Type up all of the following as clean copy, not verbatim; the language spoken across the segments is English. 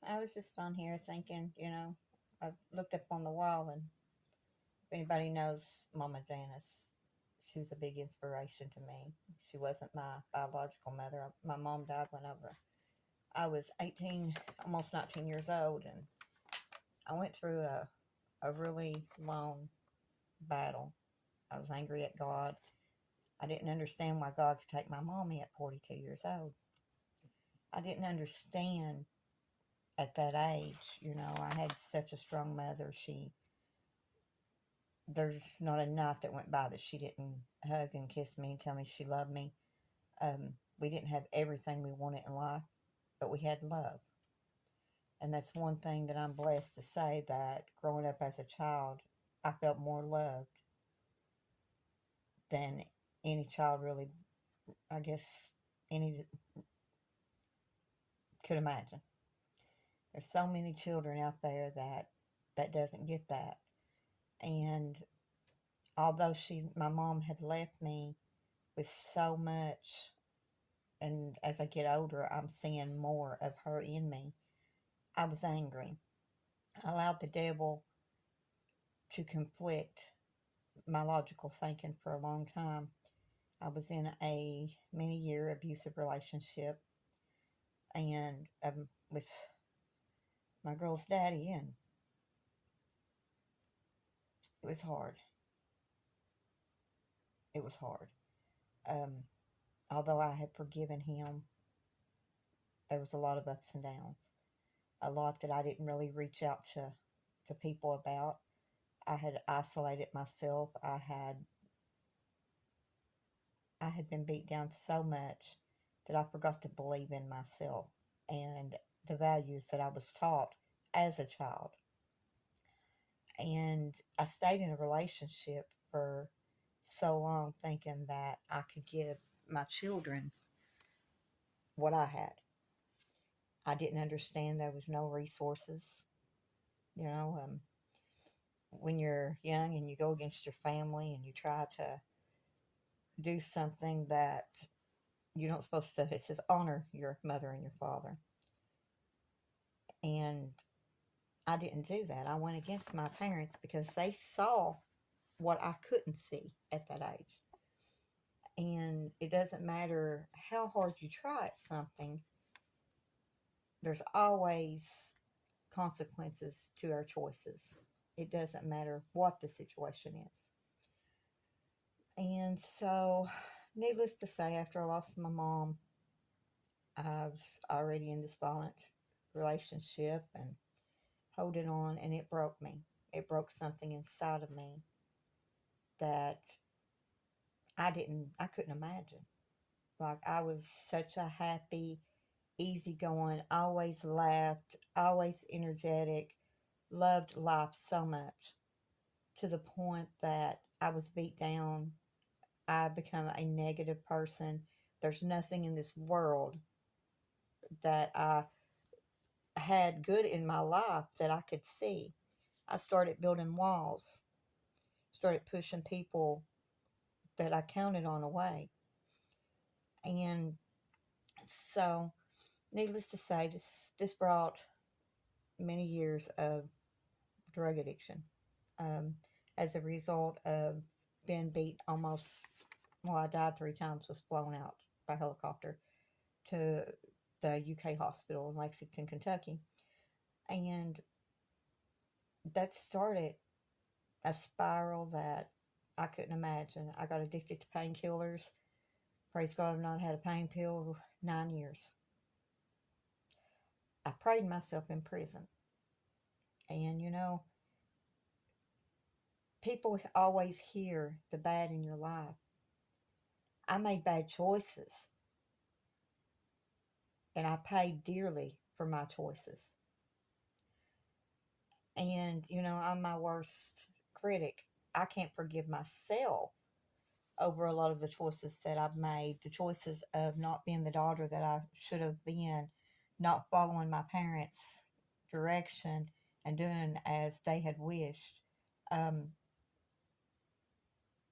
I was just on here thinking, I looked up on the wall, and if anybody knows Mama Janice, she was a big inspiration to me. She wasn't my biological mother. My mom died when I was 18, almost 19 years old, and I went through a really long battle. I was angry at God. I didn't understand why God could take my mommy at 42 years old. I didn't understand at that age. I had such a strong mother. There's not a night that went by that she didn't hug and kiss me and tell me she loved me. We didn't have everything we wanted in life, but we had love. And that's one thing that I'm blessed to say, that growing up as a child, I felt more loved than any child really, I guess, any could imagine. There's so many children out there that doesn't get that. And although my mom had left me with so much, and as I get older, I'm seeing more of her in me. I was angry. I allowed the devil to conflict my logical thinking for a long time. I was in a many year abusive relationship, and with my girl's daddy, and it was hard. It was hard. Um, Although I had forgiven him, there was a lot of ups and downs. A lot that I didn't really reach out to people about. I had isolated myself. I had been beat down so much that I forgot to believe in myself and the values that I was taught as a child. And I stayed in a relationship for so long thinking that I could give my children what I had. I didn't understand there was no resources. You know, when you're young and you go against your family and you try to do something that you're not supposed to, it says honor your mother and your father. And I didn't do that. I went against my parents because they saw what I couldn't see at that age. And it doesn't matter how hard you try at something, there's always consequences to our choices. It doesn't matter what the situation is. And so, needless to say, after I lost my mom, I was already in this violent relationship and holding on, and it broke me. It broke something inside of me that I couldn't imagine. Like, I was such a happy, easygoing, always laughed, always energetic, loved life so much, to the point that I was beat down. I become a negative person. There's nothing in this world that I had good in my life that I could see. I started building walls, started pushing people that I counted on away. And so, needless to say, this brought many years of drug addiction, um, as a result of being beat almost. Well, I died 3 times, was flown out by helicopter to the UK hospital in Lexington, Kentucky. And that started a spiral that I couldn't imagine. I got addicted to painkillers. Praise God, I've not had a pain pill 9 years. I prayed myself in prison. And people always hear the bad in your life. I made bad choices, and I paid dearly for my choices. And, I'm my worst critic. I can't forgive myself over a lot of the choices that I've made, the choices of not being the daughter that I should have been, not following my parents' direction and doing as they had wished, um,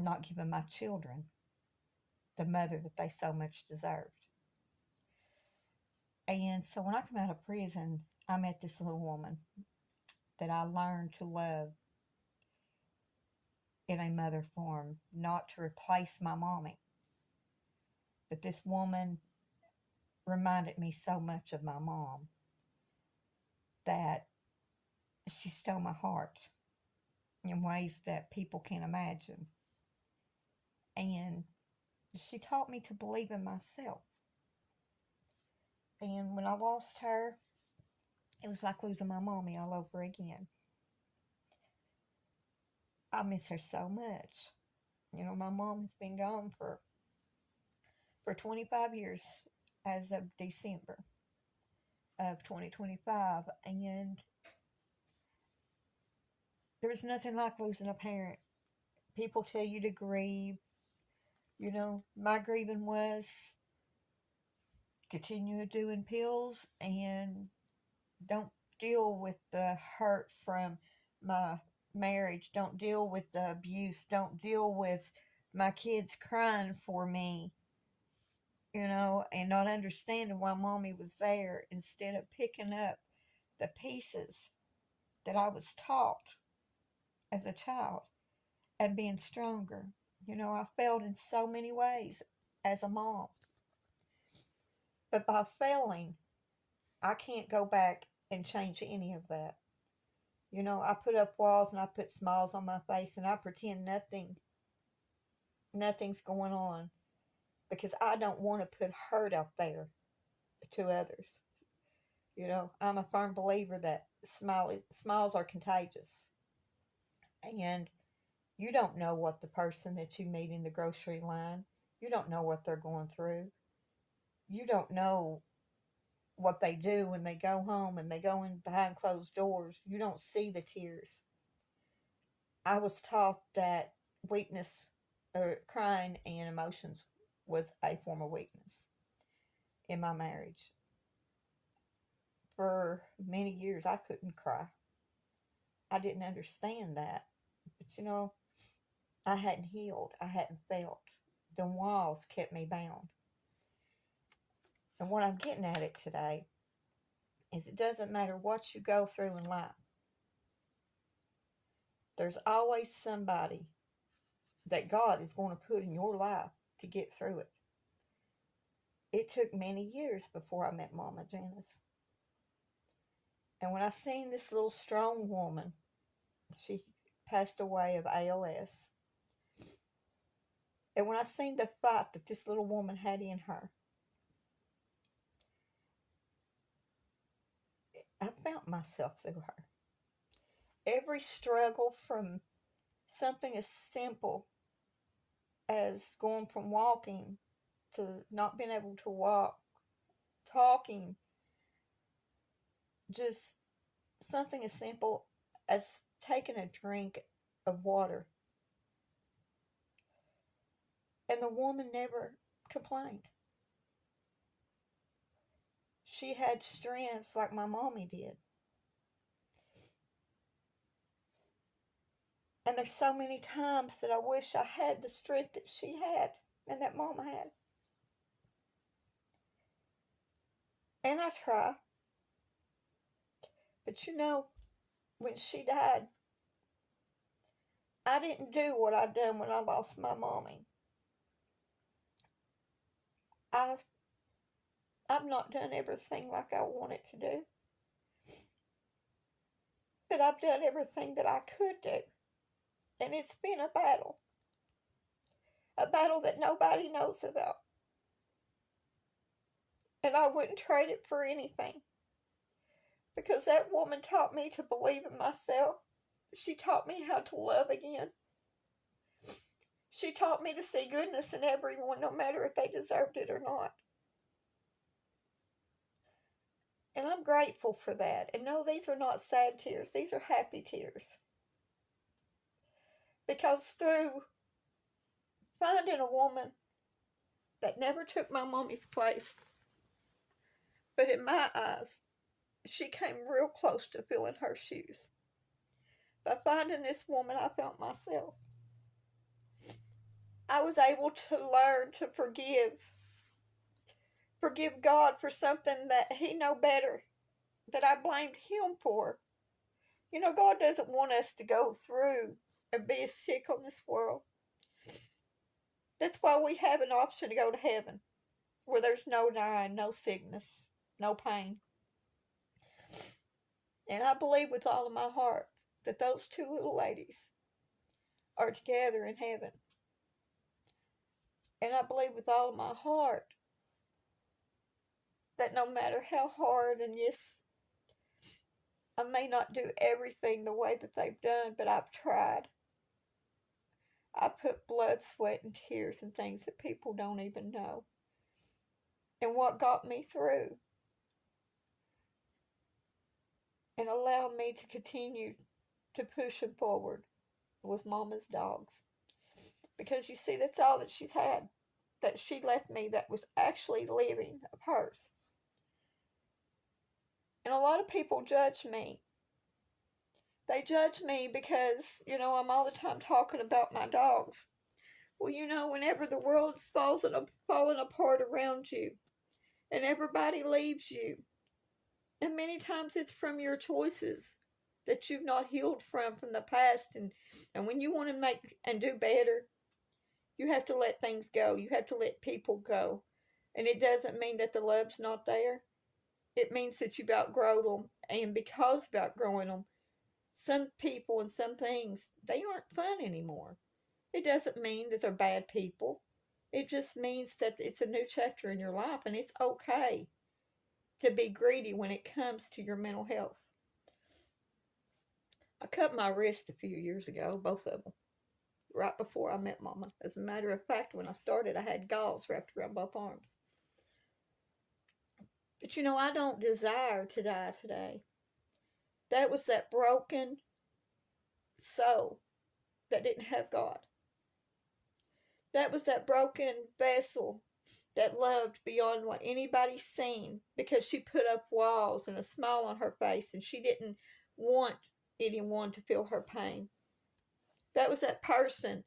not giving my children the mother that they so much deserved. And so when I come out of prison, I met this little woman that I learned to love in a mother form, not to replace my mommy. But this woman reminded me so much of my mom that she stole my heart in ways that people can't imagine. And she taught me to believe in myself. And when I lost her, it was like losing my mommy all over again. I miss her so much. You know, my mom has been gone for 25 years as of December of 2025. And there's nothing like losing a parent. People tell you to grieve. You know, my grieving was continue doing pills and don't deal with the hurt from my marriage. Don't deal with the abuse. Don't deal with my kids crying for me, you know, and not understanding why mommy was there instead of picking up the pieces that I was taught as a child and being stronger. You know, I failed in so many ways as a mom. But by failing, I can't go back and change any of that. You know, I put up walls and I put smiles on my face and I pretend nothing's going on because I don't want to put hurt out there to others. You know, I'm a firm believer that smiles are contagious. And you don't know what the person that you meet in the grocery line, you don't know what they're going through. You don't know what they do when they go home and they go in behind closed doors. You don't see the tears. I was taught that weakness or crying and emotions was a form of weakness in my marriage. For many years, I couldn't cry. I didn't understand that. But you know, I hadn't healed, I hadn't felt. The walls kept me bound. And what I'm getting at it today is it doesn't matter what you go through in life, there's always somebody that God is going to put in your life to get through it. It took many years before I met Mama Janice. And when I seen this little strong woman, she passed away of ALS. And when I seen the fight that this little woman had in her, I found myself through her. Every struggle from something as simple as going from walking to not being able to walk, talking, just something as simple as taking a drink of water. And the woman never complained. She had strength like my mommy did. And there's so many times that I wish I had the strength that she had and that mama had. And I try. But you know, when she died, I didn't do what I done when I lost my mommy. I've I've not done everything like I wanted to do. But I've done everything that I could do. And it's been a battle. A battle that nobody knows about. And I wouldn't trade it for anything. Because that woman taught me to believe in myself. She taught me how to love again. She taught me to see goodness in everyone, no matter if they deserved it or not. And I'm grateful for that. And no, these are not sad tears. These are happy tears. Because through finding a woman that never took my mommy's place, but in my eyes, she came real close to filling her shoes. By finding this woman, I found myself. I was able to learn to forgive forgive God for something that He know better, that I blamed Him for. You know, God doesn't want us to go through and be sick on this world. That's why we have an option to go to heaven, where there's no dying, no sickness, no pain. And I believe with all of my heart that those two little ladies are together in heaven. And I believe with all of my heart that no matter how hard, and yes, I may not do everything the way that they've done, but I've tried. I put blood, sweat, and tears in things that people don't even know. And what got me through and allowed me to continue to push them forward was Mama's dogs. Because you see, that's all that she's had, that she left me, that was actually living, of hers. And a lot of people judge me. They judge me because, you know, I'm all the time talking about my dogs. Well, you know, whenever the world's falling apart around you and everybody leaves you, and many times it's from your choices that you've not healed from the past. And when you want to make and do better, you have to let things go. You have to let people go. And it doesn't mean that the love's not there. It means that you've outgrown them. And because of outgrowing them, some people and some things, they aren't fun anymore. It doesn't mean that they're bad people. It just means that it's a new chapter in your life, and it's okay to be greedy when it comes to your mental health. I cut my wrist a few years ago, both of them, right before I met Mama. As a matter of fact, when I started, I had gauze wrapped around both arms. But you know, I don't desire to die today. That was that broken soul that didn't have God. That was that broken vessel that loved beyond what anybody's seen, because she put up walls and a smile on her face, and she didn't want anyone to feel her pain. That was that person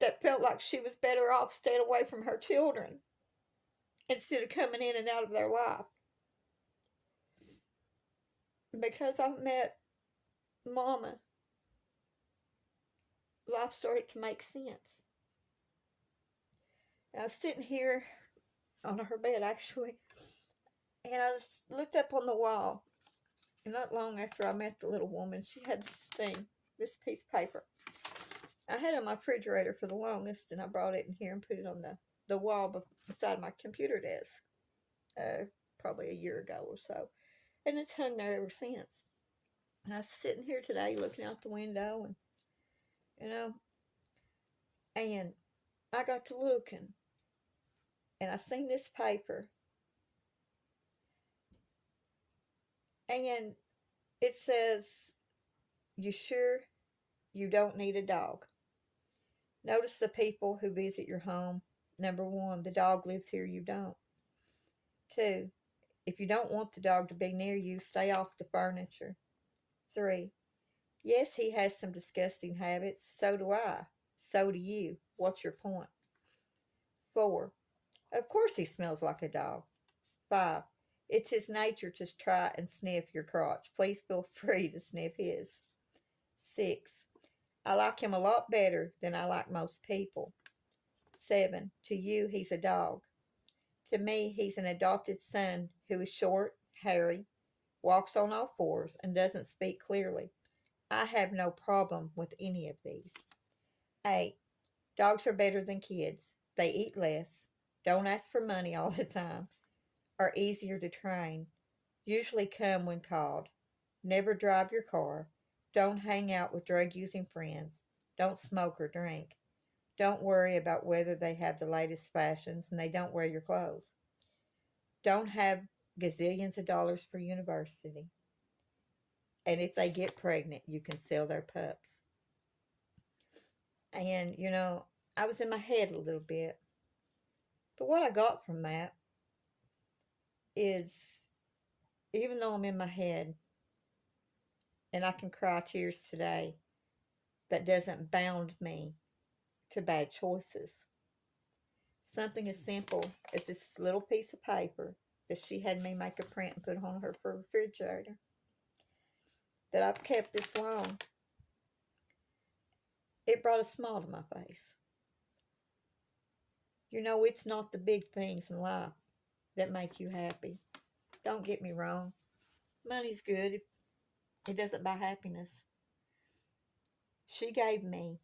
that felt like she was better off staying away from her children instead of coming in and out of their life. Because I met Mama, life started to make sense. And I was sitting here on her bed, actually, and I looked up on the wall. And not long after I met the little woman, she had this thing, this piece of paper. I had it on my refrigerator for the longest, and I brought it in here and put it on the wall beside my computer desk, probably a year ago or so. And it's hung there ever since. And I was sitting here today looking out the window, and, you know, and I got to looking, and I seen this paper, and it says, "You sure you don't need a dog?" Notice the people who visit your home. Number 1, the dog lives here, you don't. 2, if you don't want the dog to be near you, stay off the furniture. 3, yes, he has some disgusting habits. So do I. So do you. What's your point? 4, of course he smells like a dog. 5, it's his nature to try and sniff your crotch. Please feel free to sniff his. 6, I like him a lot better than I like most people. 7, to you, he's a dog. To me, he's an adopted son who is short, hairy, walks on all fours, and doesn't speak clearly. I have no problem with any of these. 8, dogs are better than kids. They eat less, don't ask for money all the time, are easier to train, usually come when called, never drive your car, don't hang out with drug-using friends, don't smoke or drink, don't worry about whether they have the latest fashions, and they don't wear your clothes, don't have gazillions of dollars for university, and if they get pregnant, you can sell their pups. And, you know, I was in my head a little bit. But what I got from that is, even though I'm in my head and I can cry tears today, that doesn't bound me to bad choices. Something as simple as this little piece of paper that she had me make a print and put on her refrigerator that I've kept this long. It brought a smile to my face. You know, it's not the big things in life that make you happy. Don't get me wrong. Money's good. It doesn't buy happiness. She gave me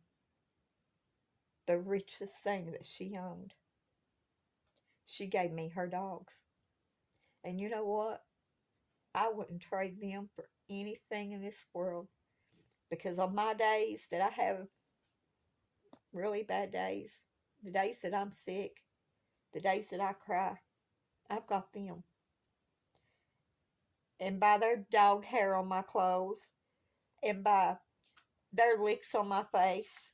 the richest thing that she owned. She gave me her dogs. And you know what? I wouldn't trade them for anything in this world. Because on my days that I have really bad days, the days that I'm sick, the days that I cry, I've got them. And by their dog hair on my clothes, and by their licks on my face,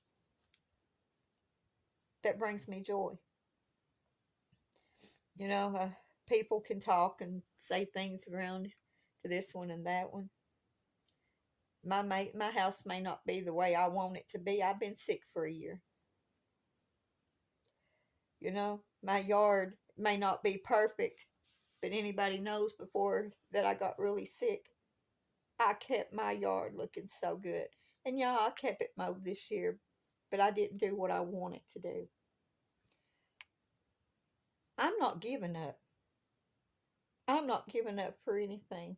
that brings me joy. You know, people can talk and say things around to this one and that one. My house may not be the way I want it to be. I've been sick for a year. You know, my yard may not be perfect, but anybody knows before that I got really sick, I kept my yard looking so good. And yeah, I kept it mowed this year, but I didn't do what I wanted to do. I'm not giving up. I'm not giving up for anything.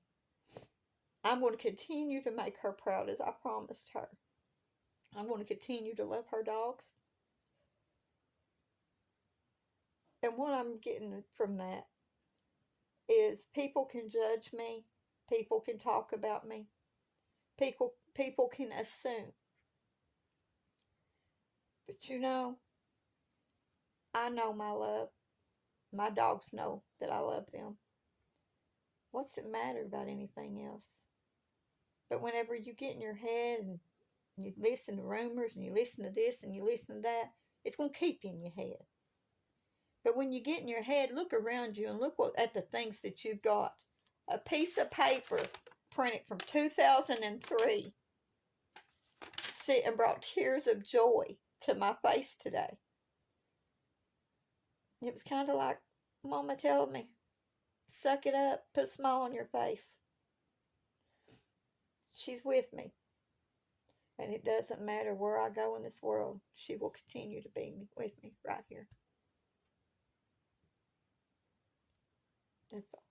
I'm going to continue to make her proud as I promised her. I'm going to continue to love her dogs. And what I'm getting from that is people can judge me. People can talk about me. People can assume. But you know, I know my love. My dogs know that I love them. What's it matter about anything else? But whenever you get in your head and you listen to rumors and you listen to this and you listen to that, it's going to keep you in your head. But when you get in your head, look around you and look at the things that you've got. A piece of paper printed from 2003 and brought tears of joy to my face today. It was kind of like Mama telling me, suck it up, put a smile on your face. She's with me. And it doesn't matter where I go in this world, she will continue to be with me right here. That's all.